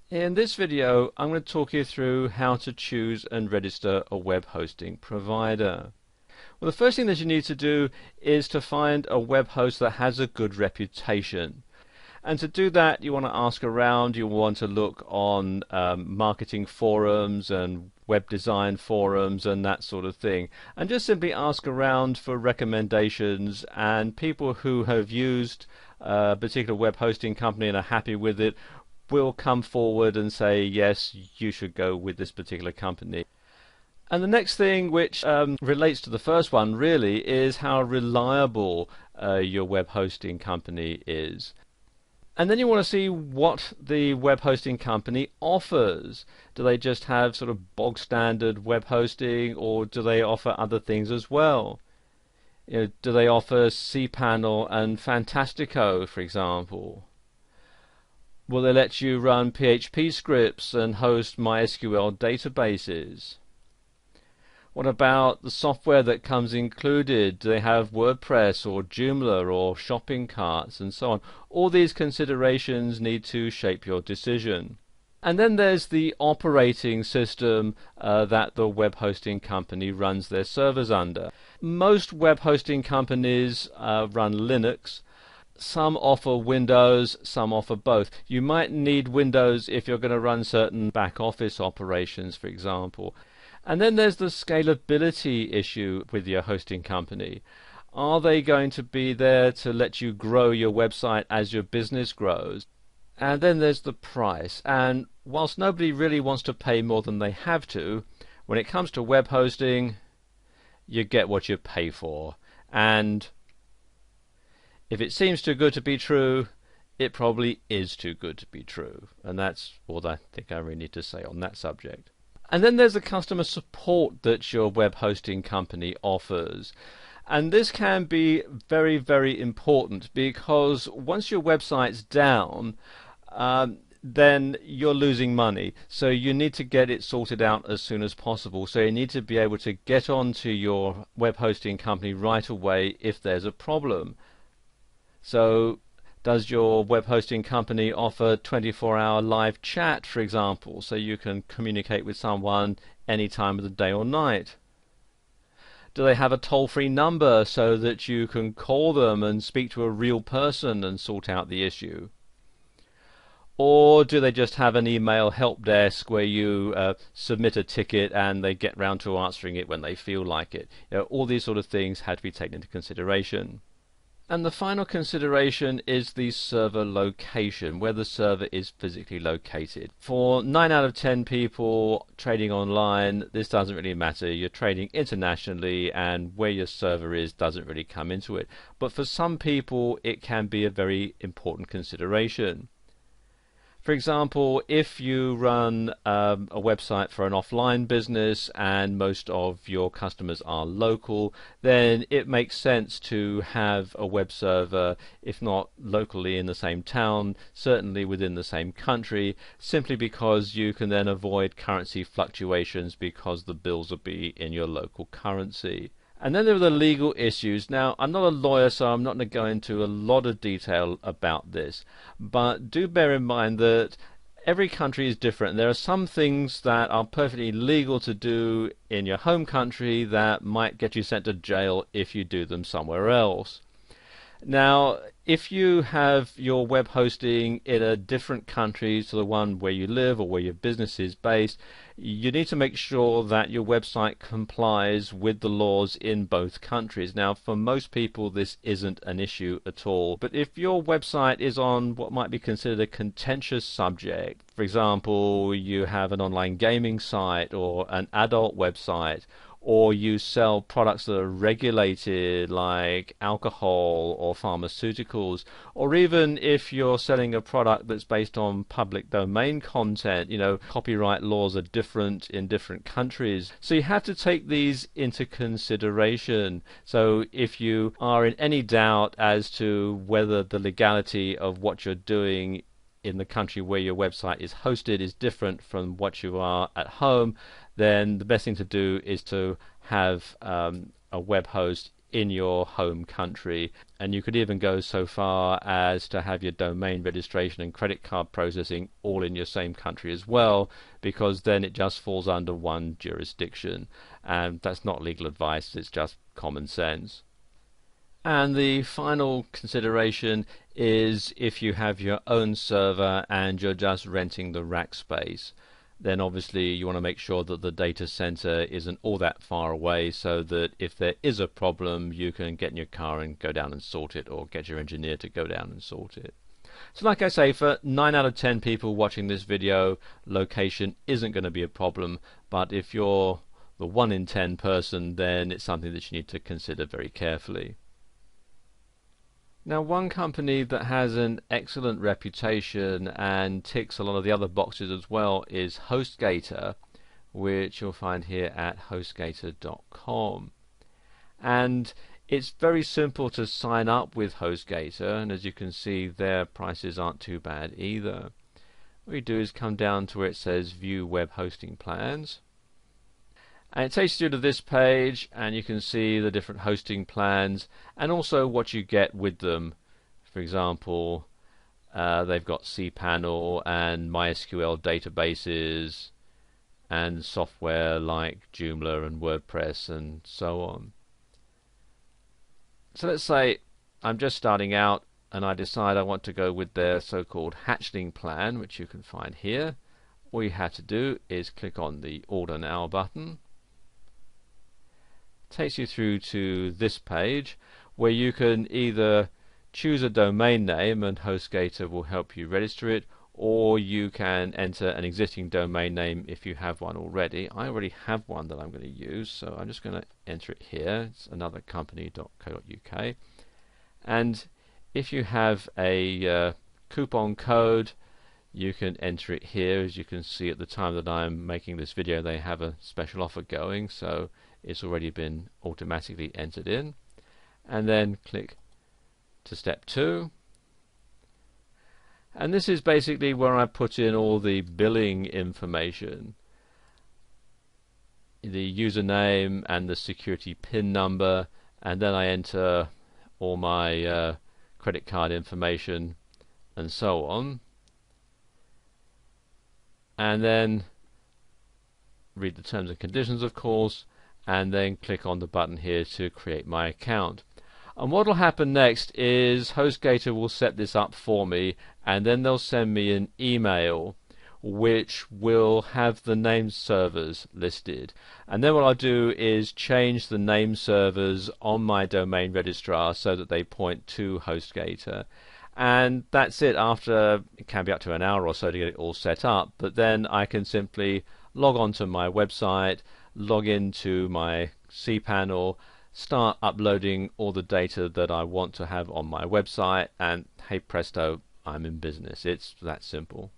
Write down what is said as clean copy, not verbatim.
In this video, I'm going to talk you through how to choose and register a web hosting provider. Well, the first thing that you need to do is to find a web host that has a good reputation. And to do that, you want to ask around, you want to look on marketing forums and web design forums and that sort of thing. And just simply ask around for recommendations, and people who have used a particular web hosting company and are happy with it will come forward and say, yes, you should go with this particular company. And the next thing, which relates to the first one really, is how reliable your web hosting company is. And then you want to see what the web hosting company offers. Do they just have sort of bog standard web hosting, or do they offer other things as well? Do they offer cPanel and Fantastico, for example? Will they let you run PHP scripts and host MySQL databases? What about the software that comes included? Do they have WordPress or Joomla or shopping carts and so on? All these considerations need to shape your decision. And then there's the operating system that the web hosting company runs their servers under. Most web hosting companies run Linux. Some offer Windows, some offer both. You might need Windows if you're going to run certain back office operations, for example. And then there's the scalability issue with your hosting company. Are they going to be there to let you grow your website as your business grows? And then there's the price. And whilst nobody really wants to pay more than they have to, when it comes to web hosting, you get what you pay for. And if it seems too good to be true, it probably is too good to be true. And that's all I think I really need to say on that subject. And then there's the customer support that your web hosting company offers. And this can be very, very important, because once your website's down, then you're losing money. So you need to get it sorted out as soon as possible. So you need to be able to get onto your web hosting company right away if there's a problem. So does your web hosting company offer 24-hour live chat, for example, so you can communicate with someone any time of the day or night? Do they have a toll-free number so that you can call them and speak to a real person and sort out the issue? Or do they just have an email help desk where you submit a ticket and they get round to answering it when they feel like it? All these sort of things had to be taken into consideration. And the final consideration is the server location, where the server is physically located. For 9 out of 10 people trading online, this doesn't really matter. You're trading internationally, and where your server is doesn't really come into it. But for some people, it can be a very important consideration. For example, if you run a website for an offline business and most of your customers are local, then it makes sense to have a web server, if not locally in the same town, certainly within the same country, simply because you can then avoid currency fluctuations because the bills will be in your local currency. And then there are the legal issues. Now, I'm not a lawyer, so I'm not going to go into a lot of detail about this. But do bear in mind that every country is different. There are some things that are perfectly legal to do in your home country that might get you sent to jail if you do them somewhere else. Now, if you have your web hosting in a different country to the one where you live or where your business is based, you need to make sure that your website complies with the laws in both countries. Now, for most people, this isn't an issue at all. But if your website is on what might be considered a contentious subject, for example, you have an online gaming site or an adult website, or you sell products that are regulated like alcohol or pharmaceuticals, or even if you're selling a product that's based on public domain content, copyright laws are different in different countries. So you have to take these into consideration. So if you are in any doubt as to whether the legality of what you're doing in the country where your website is hosted is different from what you are at home, then the best thing to do is to have a web host in your home country, and you could even go so far as to have your domain registration and credit card processing all in your same country as well, because then it just falls under one jurisdiction, and that's not legal advice, it's just common sense. And the final consideration is if you have your own server and you're just renting the rack space, then obviously you want to make sure that the data center isn't all that far away, so that if there is a problem you can get in your car and go down and sort it, or get your engineer to go down and sort it. So like I say, for 9 out of 10 people watching this video, location isn't going to be a problem, but if you're the 1 in 10 person, then it's something that you need to consider very carefully. Now, one company that has an excellent reputation and ticks a lot of the other boxes as well is HostGator, which you'll find here at hostgator.com. And it's very simple to sign up with HostGator, and as you can see, their prices aren't too bad either. What you do is come down to where it says View Web Hosting Plans, and it takes you to this page, and you can see the different hosting plans and also what you get with them. For example, they've got cPanel and MySQL databases and software like Joomla and WordPress and so on. So let's say I'm just starting out and I decide I want to go with their so-called Hatchling plan, which you can find here. All you have to do is click on the Order Now button. Takes you through to this page where you can either choose a domain name and HostGator will help you register it, or you can enter an existing domain name if you have one already. I already have one that I'm going to use, so I'm just going to enter it here. It's anothercompany.co.uk, and if you have a coupon code, you can enter it here. As you can see, at the time that I'm making this video, they have a special offer going, so it's already been automatically entered in. And then click to step 2, and this is basically where I put in all the billing information, the username and the security PIN number, and then I enter all my credit card information and so on, and then read the terms and conditions, of course, and then click on the button here to create my account. And what will happen next is HostGator will set this up for me, and then they'll send me an email which will have the name servers listed. And then what I'll do is change the name servers on my domain registrar so that they point to HostGator. And that's it. After, it can be up to an hour or so to get it all set up, but then I can simply log on to my website, log into my cPanel, start uploading all the data that I want to have on my website, and hey presto, I'm in business. It's that simple.